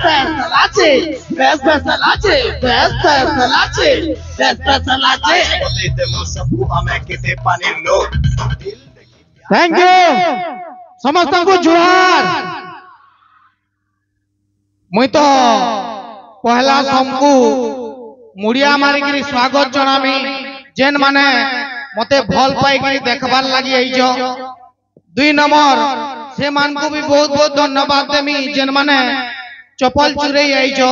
Pesalache, pesalache, pesalache, pesalache. Thank you. समस्त को जुहार मुई तो पहला समकू मुड़िया मारिकी स्वागत जनामी जेन माने मते भल पाई देखबार लगी आइजो। दुई नंबर से मान को भी बहुत बहुत धन्यवाद देमी जेन माने चपल चुरे आइजो।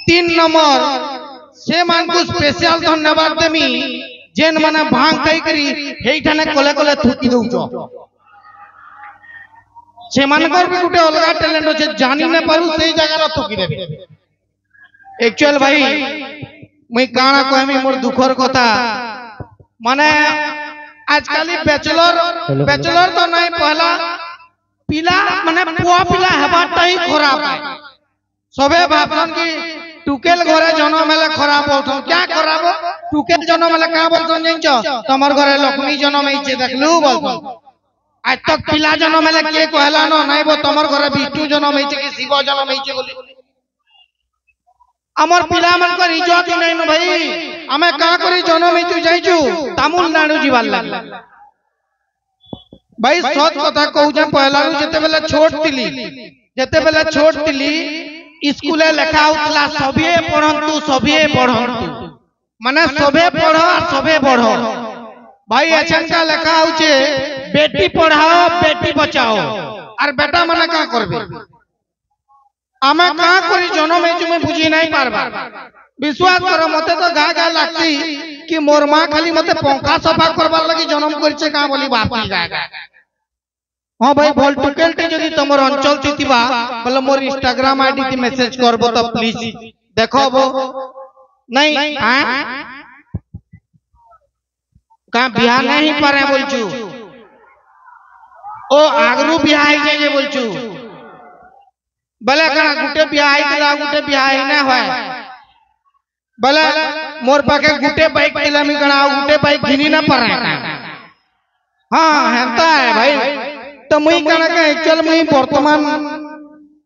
तीन नंबर से मान को स्पेशल धन्यवाद देमी जेन माने भांग कई करी हेइठाने कोले कोले थुकी दउचो। से मानकर भी गुटे अलगा टैलेंट होचे जानी ने पारु सेई जगह रा थुकी देबे। एक्चुअल भाई मुई काना कहमी मोर दुखर कथा माने आजकल बैचलर तो नहीं पहला पिला माने पुआ पिला हेबाटा ही खराब है। सबे भाबन की टुकेल घरे जन्म मेले खराब होतो क्या खराब हो टुकेल जन्म मेले का बोलतो जानछो तमर घरे लक्ष्मी जन्म आइছে देखलु बोलतो आज तक पिला जन्म मेले के कहला न नहीं बो तमर घरे विष्णु जन्म आइছে कि शिव जन्म आइছে बोली अमर पिला मन को इज्जत नहीं न भाई हमें का करी जन्म आइछु जाइछु तमिलनाडु जीवाल लाग भाई सत कथा कहू जे पहला जेते बेले छोट तिली स्कूले लेखा होतला सभे पढ़ंतु माने सभे पढ़ो और सभे बढ़ो। भाई एचन का लेखा होचे बेटी पढ़ाओ बेटी बचाओ और बेटा माने का करबे आमे का करी जन्म में तुम बुझी नहीं पारबा। विश्वास करो मते तो गा लागती कि मोर मां खाली मते पंखा सफा करबार लगी जन्म करछे का बोली बापी गा। हाँ भाई भल टुकेलटे जदि तमर अंचल थितिबा बोले मोर इंस्टाग्राम आईडी थी मैसेज करबो तो प्लीज देखबो नहीं का बियाह नहीं पारे बोलछु ओ आगरू बियाह आई जाय बोलछु बोले कना गुटे बियाह आई कला गुटे बियाह ही ना होय बोले मोर पाके गुटे बाइक दिला मी कना गुटे बाइक घिनी ना पारे। हां हेंता है भाई तो मुई कना के एक्चुअल मुई वर्तमान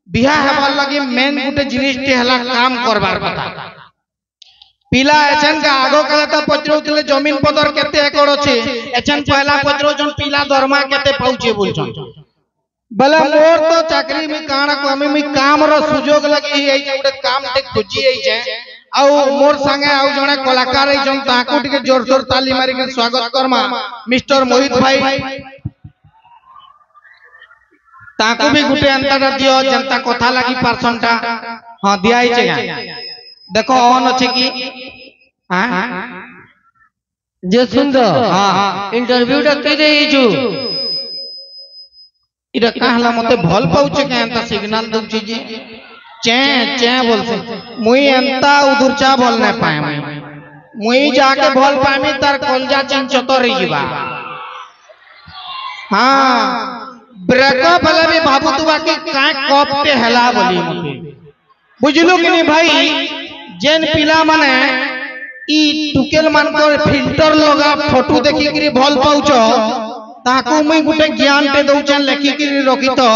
बियाह हेबार लगी मेन गुटे जिनिस टे हला काम करबार कथा पिला एचन का आगो कले तो पचरोतले जमीन पदर केते एकड़ अछि एचन पहला पचरो जन पिला दरमा केते पाउचे बोलछन बले मोर तो चाकरी में काना कमी में काम रो सुजोग लगी है गुटे काम टे खोजी है जे आउ मोर संगे आउ जने कलाकार है जन ताकू टिके जोर जोर ताली मारी के स्वागत करमा मिस्टर मोहित भाई ताकू भी गुटे अंतरा दियो जनता कथा लागी परसनटा हां दिया आइছে देखो ऑन अछि की हां जे सुंदर हां इंटरव्यूटा के देइछु इरा कहला मते भल पाउचे के अंता सिग्नल दउछि जे चे बोलसे मुई अंता उदुरचा बोल नै पाए मुई जाके भल पामी तार कलजा चिन चतर हिबा। हां ब्रेकअप वाला भी भाबू तुवा के का कपटे हला बोली मते बुझलु कि नहीं भाई जेन पिला माने ई टुकेल मान को फिल्टर लगा फोटो देखि करी भल पाउछो ताकू मुई गुटे ज्ञान दे दउछन लेखि करी रखी तो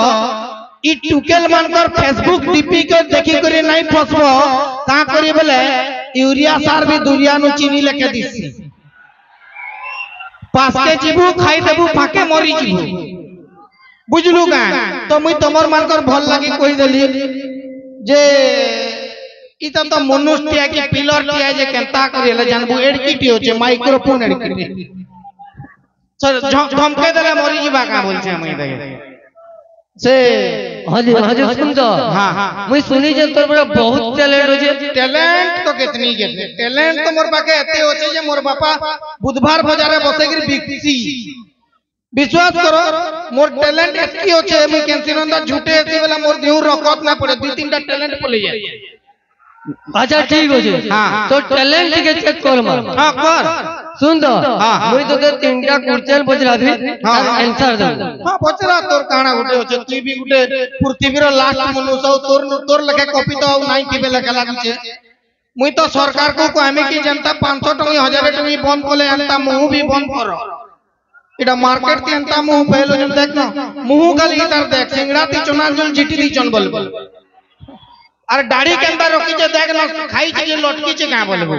ई टुकेल मान कर फेसबुक डीपी के देखि करी नहीं फसबो का करी बोले यूरिया सार भी दुरिया नु चीनी लेके दिसी पास के जीबू खाई देबू फाके मरी जीबू बुझलु का तो मुई तमर मानकर भल लागी कहि देली जे इता तो मनुष्य के पिलर टिया जे केनता करेले जानबू एडकिटी होचे माइक्रोफोन एडकिटी सर धमके देले मरी जीबा का बोलछे मुई देखे से हजे सुंदर हां मुई सुनी जे तोर बड़ा बहुत टैलेंट होचे टैलेंट तो कितनी के टैलेंट तो मोर पाके एते होचे जे मोर बापा बुधवार बाजारे बसे गिर बिकसी विश्वास करो मोर टैलेंट एतकी होचे मुई केनसी नंदा झूठे एते वाला मोर देहु रकत ना पड़े दू तीनटा टैलेंट पले जाय। अच्छा ठीक होचे हां तो टैलेंट के चेक कर मार हां कर सुंदर मुई तो के तीनटा क्वेश्चन पचरा दी आंसर दे हां पचरा तोर काना गुटे होचे तू भी गुटे पृथ्वीर लास्ट मनुष्य तोर लगे कॉपी तो नहीं केबे लगा लागुचे मुई तो सरकार को कहमे कि जनता 500 टका 1000 टका बंद कोले अंता मुहु भी बंद करो इटा मार्केट तेंता मुंह पहलो जन देख ना मुंह खाली इधर देख सिंगड़ा ती चना जल जीटी दी चन बोल अरे दाढ़ी के अंदर रोकी जे देख ना खाई जे लटकी जे का बोलबो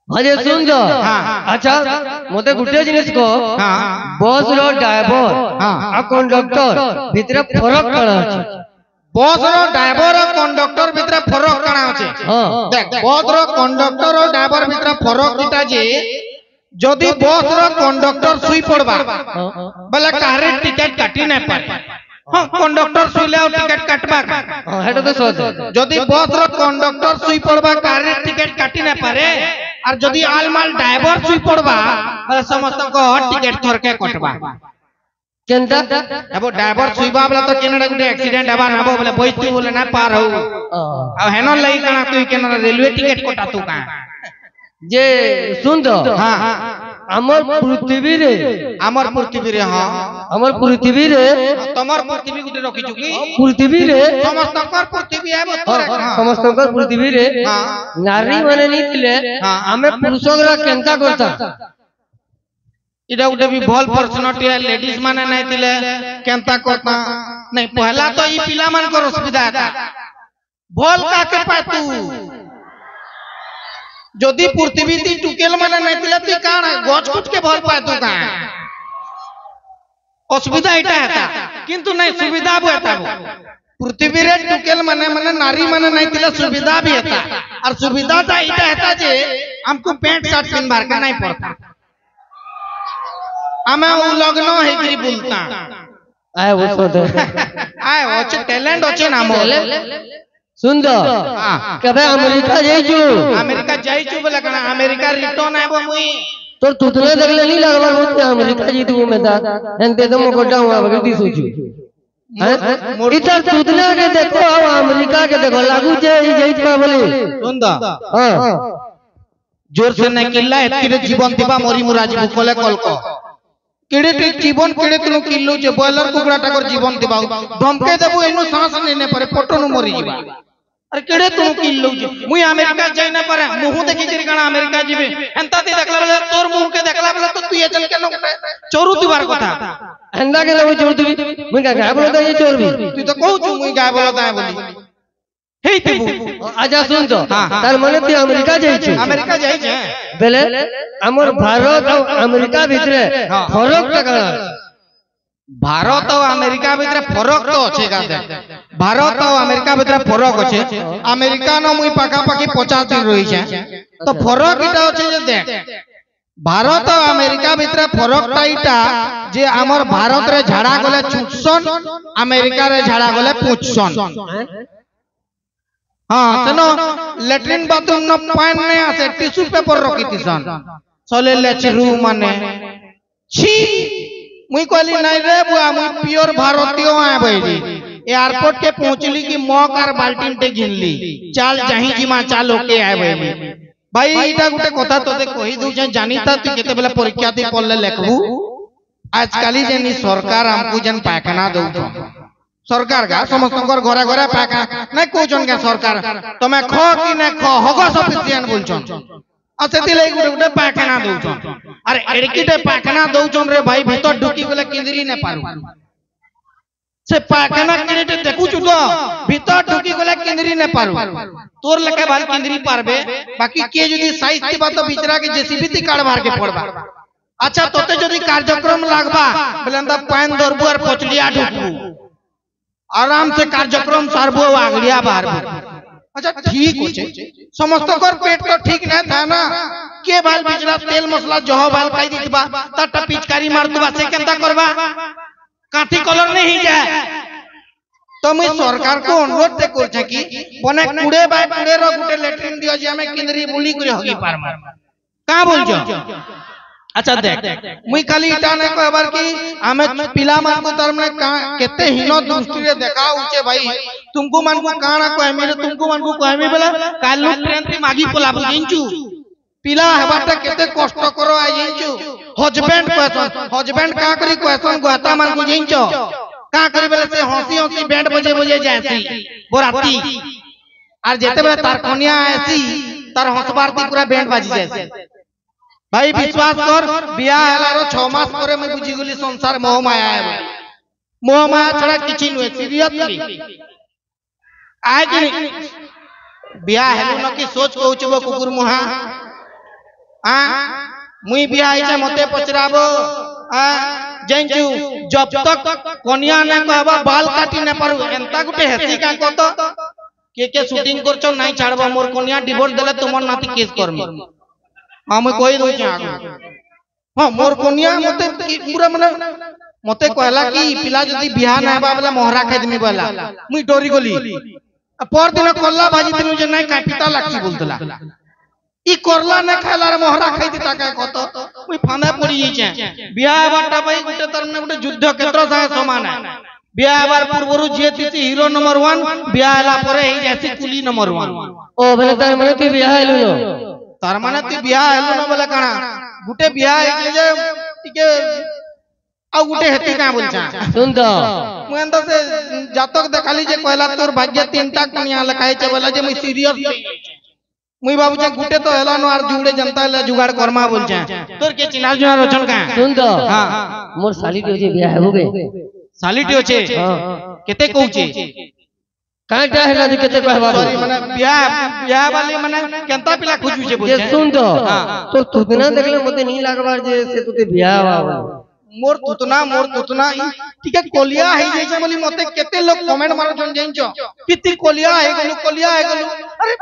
अरे सुन जो अच्छा मते गुटे जिनिस को बस रो ड्राइवर आ कंडक्टर भितरे फरक करा अछि बस रो ड्राइवर और कंडक्टर भितरे फरक करा अछि देख बस रो कंडक्टर और ड्राइवर भितरे फरक इटा जे जदि बस रो कंडक्टर सुई पड़बा बले कारे टिकट काटी न पारे हां कंडक्टर सुइले और टिकट काटबा हां हेटा तो सच जदि बस रो कंडक्टर सुई पड़बा कारे टिकट काटी न पारे और जदि आलमाल ड्राइवर सुई पड़बा बले समस्त को टिकट थर के कटबा केनता अब ड्राइवर सुईबा बला तो केनडा गुटे एक्सीडेंट हबा नाबो बले बैठती बोले ना पार हो अब हेनो लई कना तू केनडा रेलवे टिकट कटा तू का जे सुन तो हां हमर पृथ्वी रे हमर पृथ्वी रे हां हमर पृथ्वी रे तमर पृथ्वी गुटे रखी चुकी पृथ्वी रे समस्त कर पृथ्वी है तोरे समस्त कर पृथ्वी रे नारी माने नी थिले हमें पुरुषों रा केनता करता इडा गुटे भी भल पर्सनालिटी है लेडीज माने नहीं थिले केनता करता नहीं पहला तो ई पिला मान को असुविधा था भल का के पातू जदि पृथ्वी ती टुकेल माने नहीं थिले ती काण गछ कुछ के भल पातू का असुविधा इटा है किंतु नहीं सुविधा बो है पृथ्वी रे टुकेल माने माने नारी माने नहीं थिले सुविधा भी है और सुविधा ता इटा है जे हमको पैंट शर्ट पिन बार का नहीं पड़ता हमें वो लग्न है गिरी बोलता आए वो सोते आए अच्छे टैलेंट अच्छे नाम सुन दो कबे अमेरिका जाइचू बोले कना अमेरिका रिटर्न है वो मुई तो तुतले देखले नहीं लगला होत अमेरिका जीतू में ता एंते तो मोगडा हुआ बगती सोचू इधर तुतले के देखो अमेरिका के देखो लागू जे जइत का बोली सुन दो हां जोर से नहीं किल्ला एतिरे जीवन दिबा मोरी मुरा जीव कोले कलको केड़े ते जीवन केड़े तनु किल्लो जे बॉयलर कुकड़ा टाकर जीवन दिबा धमके देबो एनु सांस लेने परे पटनु मरी जीवा अरे केड़े तनु किल्लो जे मुई अमेरिका जाई ना पारे मुंह देखि करी कणा अमेरिका जीवे एंता ती देखला बले तोर मुंह के देखला बले तो तू ये चल के न चोरू दिवार कथा एंदा के देबो चोरू दिबी मुई का गाय बोलता ये चोरबी तू तो कहू छु मुई गाय बोलता है बोली हेई तेबू आजा सुन तो तार मने ती अमेरिका जाई छु अमेरिका जाई छे बेले हमर भारत और अमेरिका भितरे फरक का भारत और अमेरिका भितरे फरक तो अच्छे गाते भारत और अमेरिका भितरे फरक अच्छे अमेरिका न मुई पाखा पाखी 50 दिन रही छे तो फरक इटा अच्छे जे देख भारत और अमेरिका भितरे फरक टाइटा जे हमर भारत रे झाड़ा गले चुटसन अमेरिका रे झाड़ा गले पुछसन हां तनो लैट्रिन बाथरूम न पानी नहीं आसे टिश्यू पेपर रखी तिसन चले लेचरू माने छी मुई कहली नहीं रे बुआ मुई प्योर भारतीय आए बैली एयरपोर्ट के पहुंचली कि मग और बाल्टीन ते घिनली चाल जही जिमा चाल होके आए बैली भाई इटा गुटे कथा तोते कहि दउ जे जानिता तू केते बेला परीक्षा दे पढ़ले लेखबू आजकल जेनी सरकार हमकु जन पायखाना दउ सरकार का समस्त घरे घरे पायखाना नहीं कोचन के सरकार तमे ख कि न ख होगो सफिशिएंट बोलछन असेति ले गुटे पायखाना दउछन अरे एडकीटे पायखाना दउछन रे भाई भीतर ढुकी गले किंदरी न पारु से पायखाना केटे देखु छु तो भीतर ढुकी गले किंदरी न पारु तोर लके भाई किंदरी पारबे बाकी के जदी साइज दिबा तो बिचरा के जेसीबी ती काट मार के पड़बा अच्छा तोते जदी कार्यक्रम लागबा बलेंदा पान दरबु और पचलिया ढुकबू आराम से कार्यक्रम सारबो आगड़िया बाहर अच्छा ठीक होचे समस्त कर पेट तो ठीक न था ना के बाल बिचरा तेल मसला जहो बाल खाई दिबा तट पिचकारी मार दुबा से केनता करबा काठी कलर नहीं जाए तो मैं सरकार को अनुरोध ते कर छ कि बने कुड़े बाय कुड़े रो गुटे लेट्रिन दियो जे हमें केंद्री बुली करे होगी पार मार का बोल जो अच्छा देख मुई खाली इटा ने कहबार कि हमें पिला मान को तरफ ने केते हीनो दृष्टि रे देखा उचे भाई तुमको मान को काना कहमी रे तुमको मान को कहमी बोला कालु ट्रेन ती मागी पोला बुझिंचू पिला हेबाटा केते कष्ट करो आ जिंचू हस्बैंड का करी क्वेश्चन गोता मान को जिंचो का करी बेले से हंसी हंसी बैंड बजे बजे जासी बोराती और जेते बेले तार कन्या आसी तार हंसबारती पूरा बैंड बाजी जासी भाई विश्वास कर बिया हेलार 6 मास करे मैं बुझी गली संसार मोह माया है मोह माया छड़ा किछि नुए सीरियसली आय कि बिया हेलु न कि सोच कहउछबो कुकुर मुहा आ मुई बिया आइछे मते पचराबो आ जंजू जब तक कन्या ने कहबा बाल काटी न पारु एंता गुटे हेसी का कत के शूटिंग करछो नाही छाड़बा मोर कन्या डिवोर्स देले तुमर नाती केस करमी हां मैं कहि दउ छी आगु हां मोर कन्या मते पूरा माने मते कहला कि पिला जदी बियाह न हेबा बला मोहरा खाइ देमी बला मुई डोरी गली पर दिन कोल्ला भाजी दिनु जे नाही कापिता लागछि बोलतला ई करला न खाइला रे मोहरा खाइ दिता का कत मुई फांदा पड़ी जाइछे बियाह बाटा भाई गुटे तरने गुटे युद्ध क्षेत्र संगे समान है बियाह बार पूर्वरु जे तिति हीरो नंबर 1 बियाह हला परे हे जैसी कुली नंबर 1 ओ बले तार माने तू बियाह हेलु न तार माने तू बियाह हेलु न बले काना गुटे बियाह हे जे टिके आ गुटे हेती का बोलछा सुन तो मु एंदा से जातक देखाली जे कहला तोर भाग्य तीनटा कन्या लखाइ छे बोला जे मुई सीरियस मुई बाबू जे गुटे तो हेला न आर जुड़े जनता ले जुगाड़ करमा बोलछा तोर के चिनार जुना रचन का सुन तो हां मोर साली के जे बियाह हेबोगे सालिटी होचे केते कहउचे काटा हेला जे केते कहबा सॉरी माने बियाह वाली माने केंता पिला खोजु छे बोलछे जे सुन तो तुतना देखले मते नी लागबार जे से तुते बियाह आवा मोर तुतना ठीक है कोलिया है जैसे बोली मते केते लोग कमेंट मारो जन जइनचो किति कोलिया है गलु अरे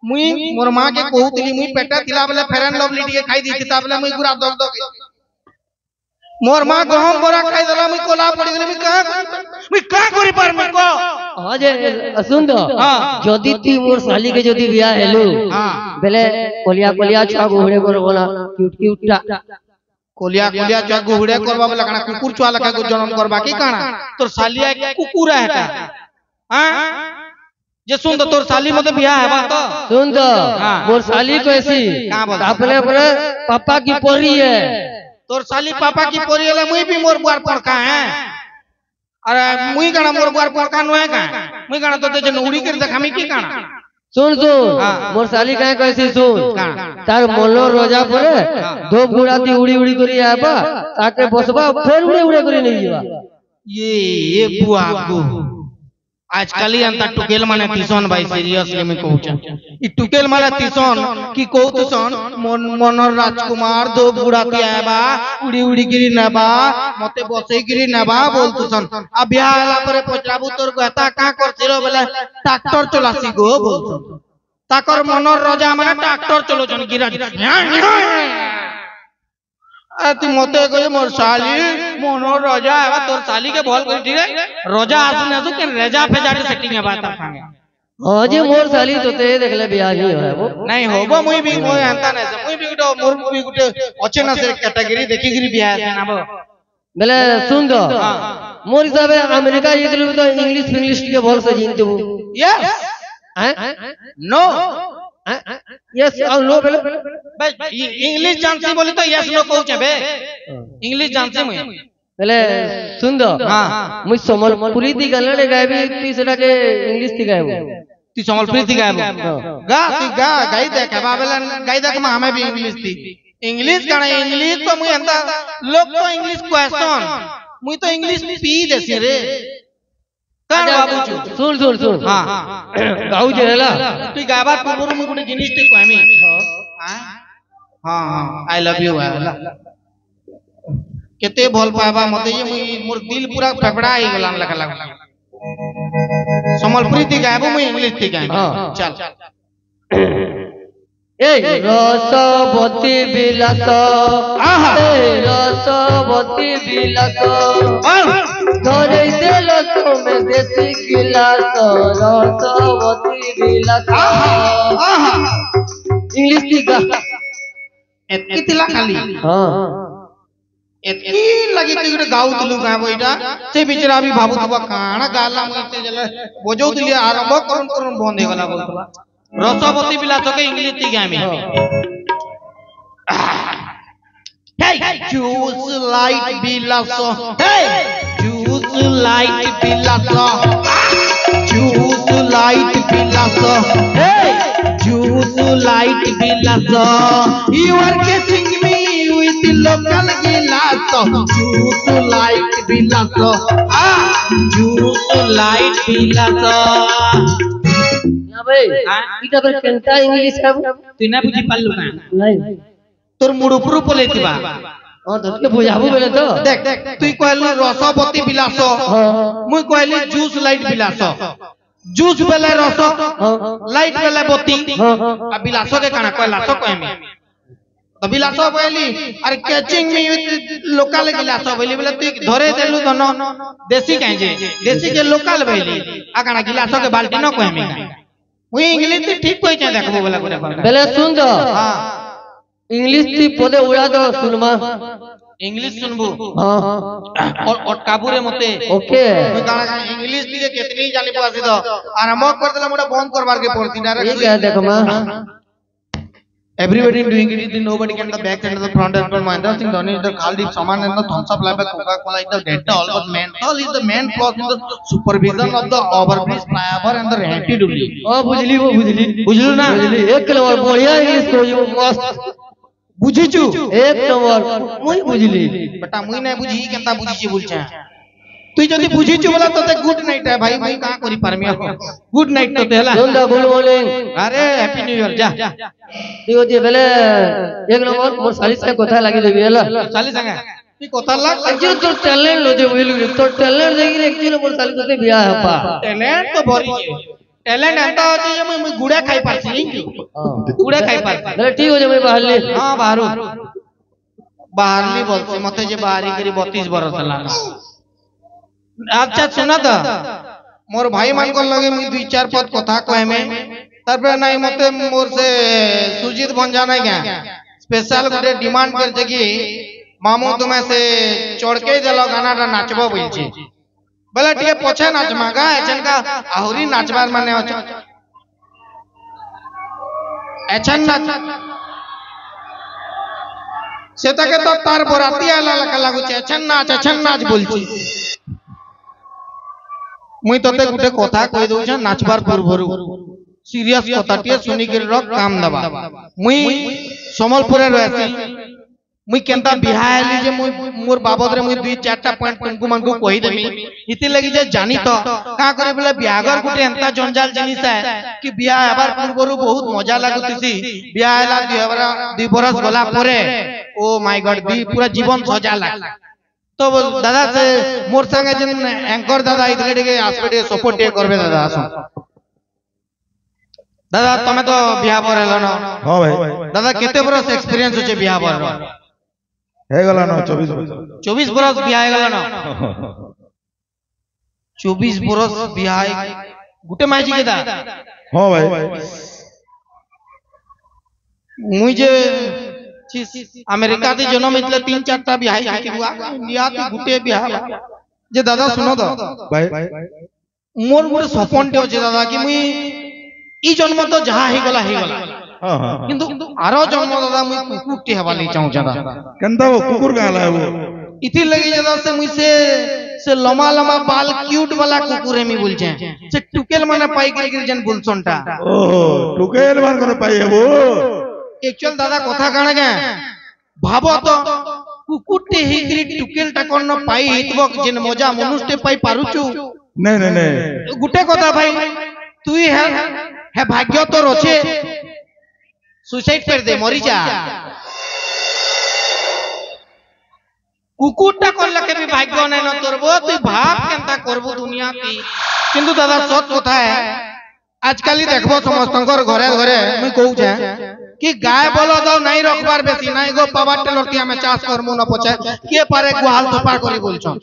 मुई मोर मां के कहउतली मुई पेटा थिला बेले फेर एंड लवली टिके खाइ दी ता बेले मुई गुरा दग दग मोर मां गहम बोरा खाइ देला मुई कोला पड़ी गेले मुई का करि पार मैं को हां जे सुन तो जदी ती मोर साली के जदी बियाह हेलु बेले कोलिया छुआ गोहड़े करबोला क्यूट कोलिया छुआ गोहड़े करबा बेला काना कुकुर छुआ लखा को जन्म करबा की काना तोर सालिया कुकुर है हां जे सुन तो तोर साली मते बियाह हेबा तो सुन तो मोर साली कैसी अपने अपने पापा की पोरी है तोर साली पापा की पोरी है मुई भी मोर बुआर पड़का है अरे मुई गाना मोर बुआर पड़का नय का मुई गाना तो जे उड़ी कर देखामी की काना सुन मोर साली काहे कैसी सुन तार मोलो रोजा परे धोप गुड़ाती उड़ी उड़ी करी आबा ताके बसबा फेर उड़े उड़े करी नहीं जीवा ये बुआ को आजकल ही अंता टुकेल माने तिसन भाई सीरियसली मैं कहू छ ई टुकेल माने तिसन की कहू तिसन मनोर राजकुमार दो बुढ़ाती आबा उड़ी उड़ी गिरी नबा मते बसई गिरी नबा बोल तिसन आ बियाह हला परे पचराबू तोर कहता का करथिलो बोले ट्रैक्टर चलासी गो बोल ताकर मनोर राजा माने ट्रैक्टर चलो जन गिरा तू मते कहे मोर साली मनोर राजा है तोर साली के बोल कर ठीक है रोजा आसने आसु के रेजा फेजाड़ी सेटिंग है बात खांगे हां जी मोर साली तो ते देखले बियाह नहीं है वो नहीं होबो मुई भी मोय अंता नहीं से मुई भी गुटे मोर भी गुटे अच्छे ना से कैटेगरी देखी गिरी बियाह है ना बो बेले सुन दो मोर हिसाबे अमेरिका इतलु तो इंग्लिश के बोल से जीन तू यस नो यस और नो बेले भाई इंग्लिश जानसी बोली तो यस नो कहू छबे इंग्लिश जानसी मुई बेले सुन दो मुई समलपुरी ती गलने गायबी तीसरा के इंग्लिश ती गायबो ती समलपुरी ती गायबो गा गाई देख बाबेला गाई देख में हमें भी इंग्लिश गाना इंग्लिश तो मुई अंता लोग तो इंग्लिश क्वेश्चन मुई तो इंग्लिश पी देसी रे कान बाबू सुन हां गाऊ जे हला तू गाबार पूर्व में गुटे जिनिस ती कहमी हां आई लव यू हला केते भल पाबा मते ये मोर दिल पूरा फफड़ा ही गलान लगा लगा समलपुरी ती गायबो मुई इंग्लिश ती गायबो चल ए रसवती बिलास ए रसवती बिलास धरे दिल तुम देसी गिलास रसवती बिलास इंग्लिश ती गा एतकी तिला खाली हां एतकी लगी ती गुटे गाउ तुलु गाबो इटा से बिचरा भी भाबु तबा काना गाला मते जले बजौ दिले आरंभ करन बंद हे गला बोलतला रसवती बिलास के इंग्लिश ती गामी हे जूस लाइट बिलास हे जूस लाइट बिलास जूस लाइट बिलास हे जूस लाइट बिलास you are getting me जूस लाइट बिलास जूस लाइट बिलास ना भाई इटा पर केंता इंग्लिश है तू ना बुझी पालु ना नहीं तोर मुड़ुपुरु पलेतिबा और धके बुझाबू बेले तो देख तुई कहली रसवती बिलास मुई कहली जूस लाइट बिलास जूस बेले रस लाइट बेले बत्ती आ बिलास के काना कहलास कहमी तो बिलास कहली अरे कैचिंग मी लोकल गिलास बोली बोले तू धरे देलु धन देसी काहे जे देसी के लोकल बोली आ काना गिलास के बाल्टी न कहमी मुई इंग्लिश ठीक कहि छै देखबो बोला करे बेले सुन दो हां इंग्लिश ती पदे उड़ा दो सुनमा इंग्लिश सुनबो हां और काबूरे मते ओके मुई काना इंग्लिश दिए केतनी जानि पासी तो आरंभ कर देला मोटा बंद करबार के पड़ती डायरेक्ट ये देख मा everybody doing it nobody can the back and the front and Mahendra Singh Dhoni is the Khalid Saman and the thumbs up like Coca Cola is the dental but mental is the main cause in the supervision of the overbridge flyover and the rented only ओ बुझली वो बुझलू ना बुझली एक number बढ़िया English को जो मस्त बुझीचू एक नंबर मुई बुझली बेटा मुई नै बुझी केनता बुझीची बोलछा তুই যদি বুঝিছু বলা তোতে গুড নাইট है भाई मुई का करी परमिया गुड नाइट तो हला सुंदर गुड मॉर्निंग अरे हैप्पी न्यू ईयर जा তুই যে বেলে এক নম্বর মোর শালি সাথে কথা লাগি দেবি হলা শালি संगे তুই কথা লাগ যে তোর ট্যালেন্ট লজে বুঝলি তোর ট্যালেন্ট দেখি একদিন মোর শালি সাথে বিয়া হপা टैलेंट तो भरी है टैलेंट एंता होची जे मुई गुडा खाई पारसी गुडा खाई पारसी बेले ठीक हो जे मैं बाहरली हां बाहरो बाहरली बोलसे मते जे बाहरी करी 32 बरस ला अच्छा सुना था मोर भाई मान को लगे मुई दुई चार पद कथा कहे में तारपर नहीं मते मोर से सुजीत भंजा नहीं गया स्पेशल गुटे डिमांड कर जे कि मामू तुम्हें से चढ़ के देलो गाना रा नाचबो बोलछी बोले टिके पछे नाचमा गा एचन का आहुरी नाचबार माने अच्छा एचन नाच सेताके तो तार बराती आला लागु एचन नाच बोलछी मुई तते गुटे कथा कहि दउ छ नाचबार पूर्वरु सीरियस कथाटिए सुनी के रख काम दबा मुई समलपुरे रहसी मुई केनता बिहायली जे मुई मोर बाबद रे मुई दुई चारटा पॉइंट तुमको मन को कहि देमी इति लगी जे जानी तो का करे बोले बियागर गुटे एंता जंजाल जिनिस है कि बियाह हेबार पूर्वरु बहुत मजा लागुतिसी बियाह हला दुई बरस गला परे ओ माय गॉड दी पूरा जीवन सजा लाग तो दादा से मोर संगे जन एंकर दादा इतले टिके आसपेटे सपोर्ट टे करबे दादा आसो दादा तमे तो बियाह पर हेलो न हां भाई दादा केते बरस एक्सपीरियंस होचे बियाह पर हे गला न 24 बरस बियाह हे गला न 24 बरस बियाह गुटे माइजी के दा हां भाई मुई जे अमेरिका ते जन्म इतले 3-4टा बियाह के हुआ इंडिया ते गुटे बियाह जे दादा सुनो तो भाई मोर मोर सपनटे होचे दादा कि मुई ई जन्म तो जहा हे गला हां हां किंतु आरो जन्म दादा मुई कुकुरटी हवाली चाहू दादा केनता वो कुकुर गाला है वो इति लगी दादा से मुई से लमा लमा बाल क्यूट वाला कुकुर मी बोल छे से टुकेल माने पाई के जन बुलसनटा ओहो टुकेल मान करे पाई है वो एक्चुअल दादा कथा काणे के भाबो तो कुकुरटे हिग्री टुकेलटा कोन पाई हितबो जिन मजा मनुष्य पाई पारुचु नहीं गुटे कथा भाई तुई है भाग्य तो रोचे सुसाइड कर दे मरी जा कुकुरटा करला के भी भाग्य नै न तोरबो तुई भाब केनता करबो दुनिया ती किंतु दादा सत कथा है आजकल ही देखबो समस्तंकर घरे घरे मुई कहू छे कि गाय बलद नहीं रखबार बेसी नहीं गो पावर टेलर ती हमें चाष करमु न पछे के पारे गुहाल थोपा करी बोलछो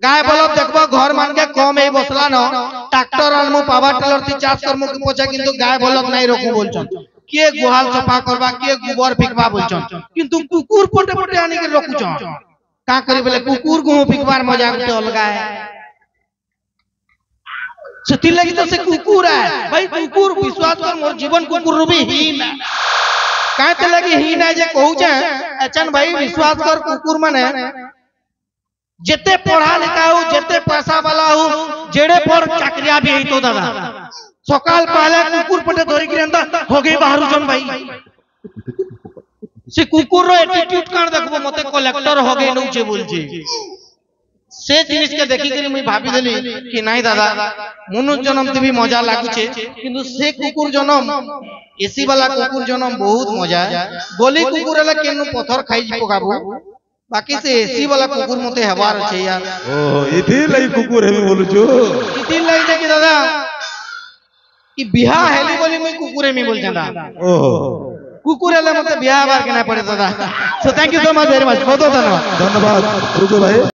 गाय बलद देखबो घर मान के कम ए बसला न ट्रैक्टर आनमु पावर टेलर ती चाष करमु कि पछे किंतु गाय बलद नहीं रखू बोलछो के गुहाल सफा करबा के गोबर फिकबा बोलछो किंतु कुकुर पटे पटे आनी के रखुछो का करी बोले कुकुर गुहू फिकबार मजा गुटे अलगा है सती लगी तो से कुकुर है भाई कुकुर विश्वास कर मोर जीवन कुकुर रूपी ही ना काहे लगी ही ना जे कहू छे एचन भाई विश्वास कर कुकुर माने जेते पढ़ा लिखा हो जेते पैसा वाला हो जेड़े पर चाकरिया भी ही तो दादा सकाल पहले कुकुर पटे धरी के अंदर हो गई बाहर जन भाई से कुकुर रो एटीट्यूड कान देखबो मते कलेक्टर होगे नउचे बोलछे से जिनिस के देखि करी मुई भाबी देली कि नाही दादा मनुष्य जन्म भी मजा लागुचे किंतु से कुकुर जन्म एसी वाला कुकुर जन्म बहुत मजा गोली कुकुर वाला केनु पत्थर खाई पकाबो बाकी से एसी वाला कुकुर मते हवार छे यार ओ इथि लई कुकुर हेमी बोलुछु इति लई देखि दादा कि बिहा हेली बोली मुई कुकुर हेमी बोल जांदा ओहो कुकुर वाला मते बिहा बार के ना पड़े दादा so thank you so much very much बहुत बहुत धन्यवाद धन्यवाद रुको भाई